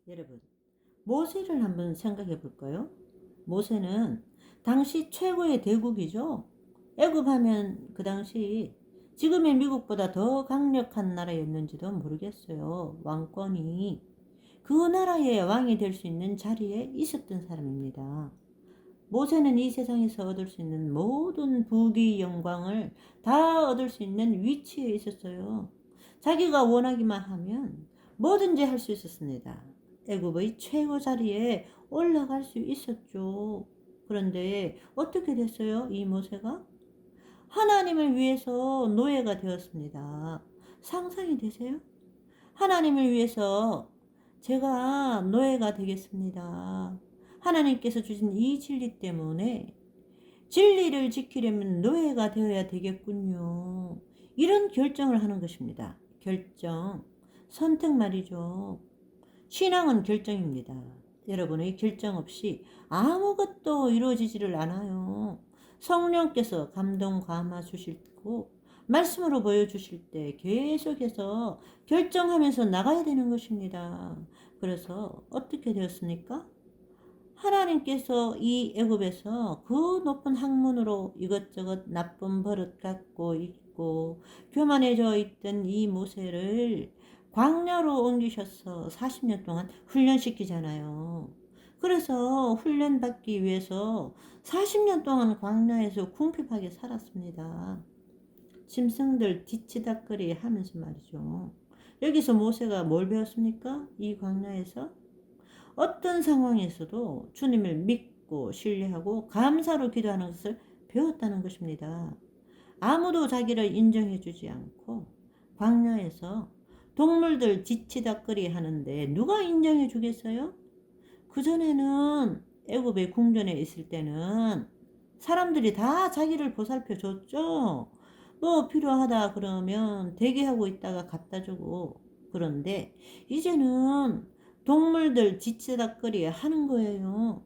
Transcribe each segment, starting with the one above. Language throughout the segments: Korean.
여러분, 모세를 한번 생각해 볼까요? 모세는 당시 최고의 대국이죠. 애굽하면 그 당시 지금의 미국보다 더 강력한 나라였는지도 모르겠어요. 왕권이 그 나라의 왕이 될 수 있는 자리에 있었던 사람입니다. 모세는 이 세상에서 얻을 수 있는 모든 부귀 영광을 다 얻을 수 있는 위치에 있었어요. 자기가 원하기만 하면 뭐든지 할 수 있었습니다. 애굽의 최고 자리에 올라갈 수 있었죠. 그런데 어떻게 됐어요? 이 모세가 하나님을 위해서 노예가 되었습니다. 상상이 되세요? 하나님을 위해서 제가 노예가 되겠습니다. 하나님께서 주신 이 진리 때문에 진리를 지키려면 노예가 되어야 되겠군요. 이런 결정을 하는 것입니다. 결정. 선택 말이죠. 신앙은 결정입니다. 여러분의 결정 없이 아무것도 이루어지지를 않아요. 성령께서 감동 감화 주시고 말씀으로 보여주실 때 계속해서 결정하면서 나가야 되는 것입니다. 그래서 어떻게 되었습니까? 하나님께서 이 애굽에서 그 높은 학문으로 이것저것 나쁜 버릇 갖고 있고 교만해져 있던 이 모세를 광야로 옮기셔서 40년 동안 훈련시키잖아요. 그래서 훈련받기 위해서 40년 동안 광야에서 궁핍하게 살았습니다. 짐승들 뒤치다꺼리 하면서 말이죠. 여기서 모세가 뭘 배웠습니까? 이 광야에서 어떤 상황에서도 주님을 믿고 신뢰하고 감사로 기도하는 것을 배웠다는 것입니다. 아무도 자기를 인정해 주지 않고 광야에서 동물들 지치다꺼리 하는데 누가 인정해 주겠어요? 그전에는 애굽의 궁전에 있을 때는 사람들이 다 자기를 보살펴 줬죠. 뭐 필요하다 그러면 대기하고 있다가 갖다 주고. 그런데 이제는 동물들 지치다꺼리 하는 거예요.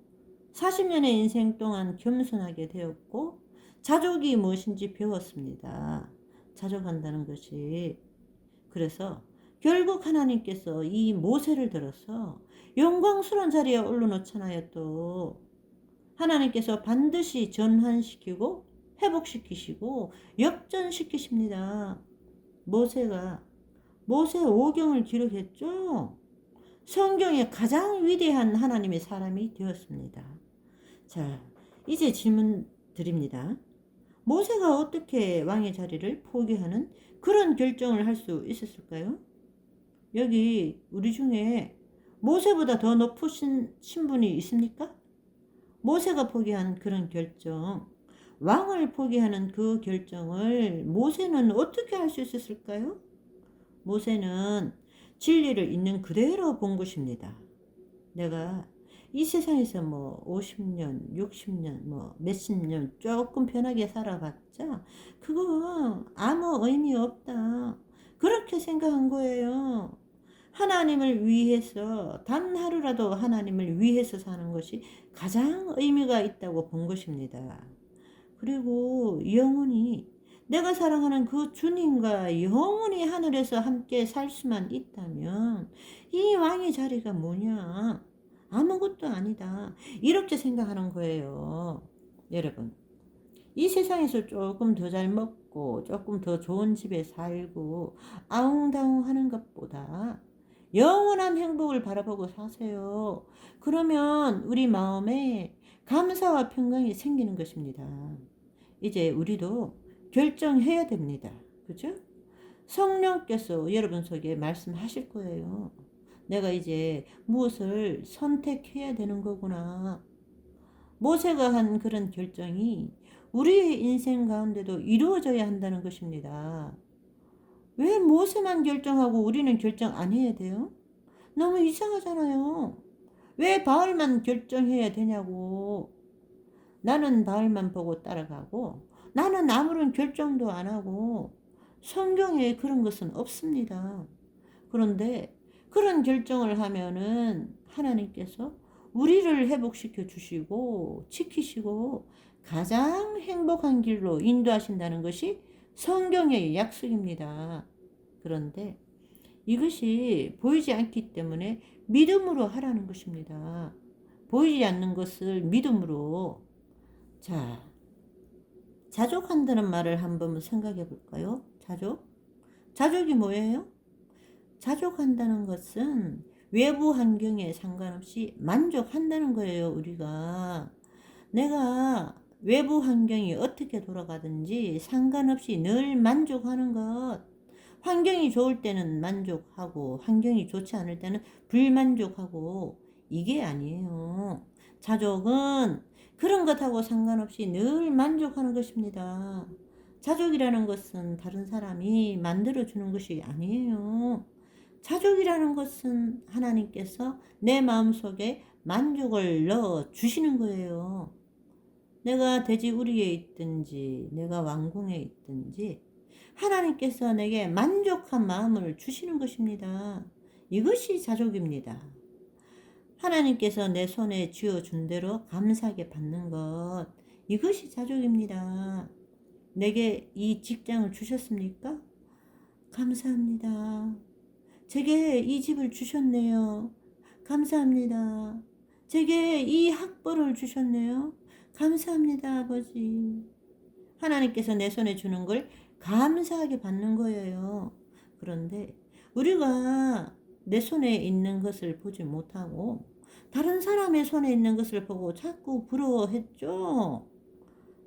40년의 인생 동안 겸손하게 되었고 자족이 무엇인지 배웠습니다. 자족한다는 것이. 그래서 결국 하나님께서 이 모세를 들어서 영광스러운 자리에 올려놓잖아요. 또 하나님께서 반드시 전환시키고 회복시키시고 역전시키십니다. 모세가 모세 오경을 기록했죠. 성경의 가장 위대한 하나님의 사람이 되었습니다. 자, 이제 질문 드립니다. 모세가 어떻게 왕의 자리를 포기하는 그런 결정을 할 수 있었을까요? 여기 우리 중에 모세보다 더 높으신 신분이 있습니까? 모세가 포기한 그런 결정, 왕을 포기하는 그 결정을 모세는 어떻게 할 수 있었을까요? 모세는 진리를 있는 그대로 본 것입니다. 내가 이 세상에서 뭐 50년, 60년, 뭐 몇십 년 조금 편하게 살아봤자 그거 아무 의미 없다. 그렇게 생각한 거예요. 하나님을 위해서 단 하루라도 하나님을 위해서 사는 것이 가장 의미가 있다고 본 것입니다. 그리고 영원히 내가 사랑하는 그 주님과 영원히 하늘에서 함께 살 수만 있다면 이 왕의 자리가 뭐냐? 아무것도 아니다. 이렇게 생각하는 거예요. 여러분, 이 세상에서 조금 더 잘 먹고 조금 더 좋은 집에 살고 아웅다웅 하는 것보다 영원한 행복을 바라보고 사세요. 그러면 우리 마음에 감사와 평강이 생기는 것입니다. 이제 우리도 결정해야 됩니다. 그죠? 성령께서 여러분 속에 말씀하실 거예요. 내가 이제 무엇을 선택해야 되는 거구나. 모세가 한 그런 결정이 우리의 인생 가운데도 이루어져야 한다는 것입니다. 왜 모세만 결정하고 우리는 결정 안 해야 돼요? 너무 이상하잖아요. 왜 바알만 결정해야 되냐고. 나는 바알만 보고 따라가고 나는 아무런 결정도 안 하고 성경에 그런 것은 없습니다. 그런데 그런 결정을 하면은 하나님께서 우리를 회복시켜 주시고 지키시고 가장 행복한 길로 인도하신다는 것이 성경의 약속입니다. 그런데 이것이 보이지 않기 때문에 믿음으로 하라는 것입니다. 보이지 않는 것을 믿음으로. 자, 자족한다는 말을 한번 생각해 볼까요? 자족? 자족이 뭐예요? 자족한다는 것은 외부 환경에 상관없이 만족한다는 거예요, 우리가. 내가 외부 환경이 어떻게 돌아가든지 상관없이 늘 만족하는 것. 환경이 좋을 때는 만족하고 환경이 좋지 않을 때는 불만족하고, 이게 아니에요. 자족은 그런 것하고 상관없이 늘 만족하는 것입니다. 자족이라는 것은 다른 사람이 만들어주는 것이 아니에요. 자족이라는 것은 하나님께서 내 마음속에 만족을 넣어 주시는 거예요. 내가 돼지우리에 있든지 내가 왕궁에 있든지 하나님께서 내게 만족한 마음을 주시는 것입니다. 이것이 자족입니다. 하나님께서 내 손에 쥐어준 대로 감사하게 받는 것, 이것이 자족입니다. 내게 이 직장을 주셨습니까? 감사합니다. 제게 이 집을 주셨네요. 감사합니다. 제게 이 학벌을 주셨네요. 감사합니다, 아버지. 하나님께서 내 손에 주는 걸 감사하게 받는 거예요. 그런데 우리가 내 손에 있는 것을 보지 못하고 다른 사람의 손에 있는 것을 보고 자꾸 부러워했죠.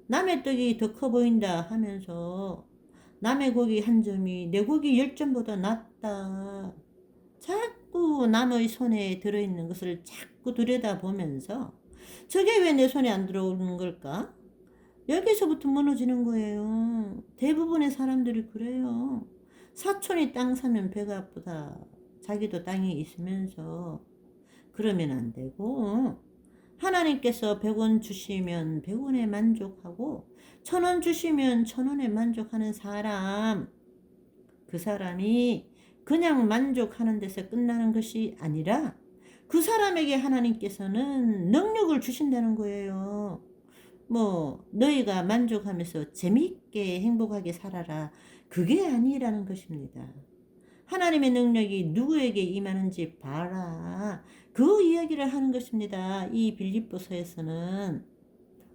남의 떡이 더 커 보인다 하면서 남의 고기 한 점이 내 고기 10점보다 낫다. 자꾸 남의 손에 들어있는 것을 자꾸 들여다보면서 저게 왜 내 손에 안 들어오는 걸까? 여기서부터 무너지는 거예요. 대부분의 사람들이 그래요. 사촌이 땅 사면 배가 아프다. 자기도 땅이 있으면서. 그러면 안 되고, 하나님께서 100원 주시면 100원에 만족하고 1000원 주시면 1000원에 만족하는 사람, 그 사람이 그냥 만족하는 데서 끝나는 것이 아니라 그 사람에게 하나님께서는 능력을 주신다는 거예요. 너희가 만족하면서 재미있게 행복하게 살아라, 그게 아니라는 것입니다. 하나님의 능력이 누구에게 임하는지 봐라, 그 이야기를 하는 것입니다. 이 빌립보서에서는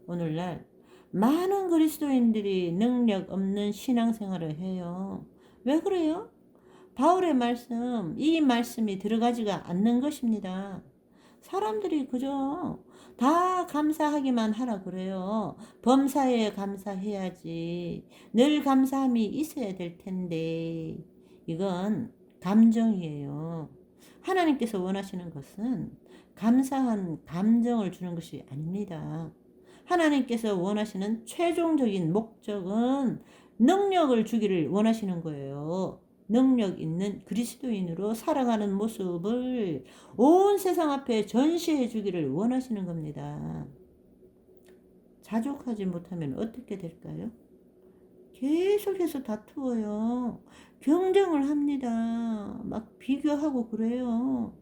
오늘날 많은 그리스도인들이 능력 없는 신앙생활을 해요. 왜 그래요? 바울의 말씀, 이 말씀이 들어가지가 않는 것입니다. 사람들이 그저 다 감사하기만 하라 그래요. 범사에 감사해야지. 늘 감사함이 있어야 될 텐데. 이건 감정이에요. 하나님께서 원하시는 것은 감사한 감정을 주는 것이 아닙니다. 하나님께서 원하시는 최종적인 목적은 능력을 주기를 원하시는 거예요. 능력 있는 그리스도인으로 살아가는 모습을 온 세상 앞에 전시해 주기를 원하시는 겁니다. 자족하지 못하면 어떻게 될까요? 계속해서 다투어요. 경쟁을 합니다. 막 비교하고 그래요.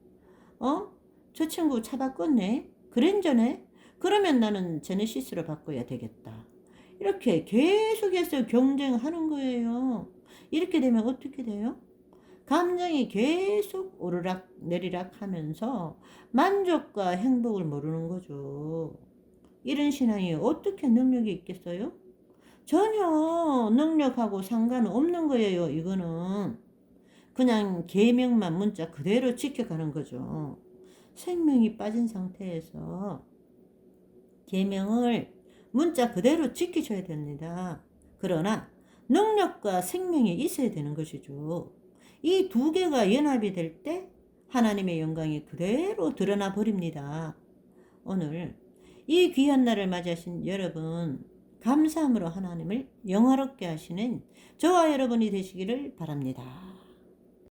저 친구 차 바꿨네? 그랜저네? 그러면 나는 제네시스로 바꿔야 되겠다. 이렇게 계속해서 경쟁하는 거예요. 이렇게 되면 어떻게 돼요? 감정이 계속 오르락 내리락 하면서 만족과 행복을 모르는 거죠. 이런 신앙이 어떻게 능력이 있겠어요? 전혀 능력하고 상관없는 거예요. 이거는 그냥 계명만 문자 그대로 지켜가는 거죠. 생명이 빠진 상태에서 계명을 문자 그대로 지키셔야 됩니다. 그러나 능력과 생명이 있어야 되는 것이죠. 이 두 개가 연합이 될 때 하나님의 영광이 그대로 드러나 버립니다. 오늘 이 귀한 날을 맞이하신 여러분, 감사함으로 하나님을 영화롭게 하시는 저와 여러분이 되시기를 바랍니다.